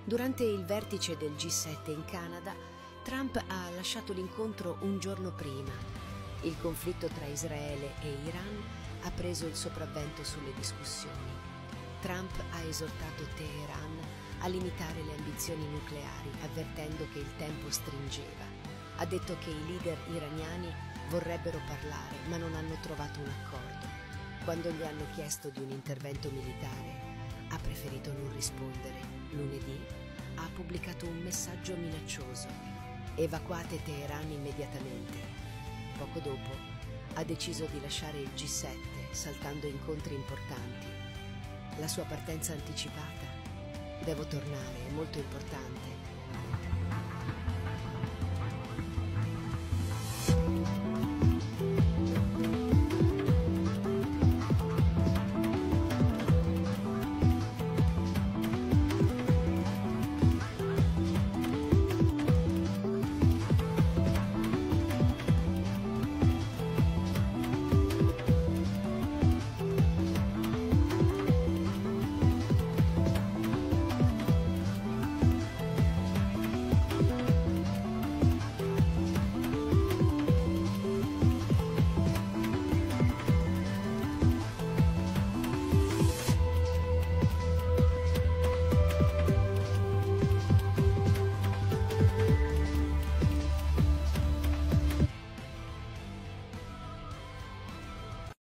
Durante il vertice del G7 in Canada, Trump ha lasciato l'incontro un giorno prima. Il conflitto tra Israele e Iran ha preso il sopravvento sulle discussioni. Trump ha esortato Teheran a limitare le ambizioni nucleari, avvertendo che il tempo stringeva. Ha detto che i leader iraniani vorrebbero parlare, ma non hanno trovato un accordo. Quando gli hanno chiesto di un intervento militare, ha preferito non rispondere. Lunedì ha pubblicato un messaggio minaccioso: evacuate Teheran immediatamente. Poco dopo ha deciso di lasciare il G7, saltando incontri importanti. La sua partenza anticipata: devo tornare, è molto importante.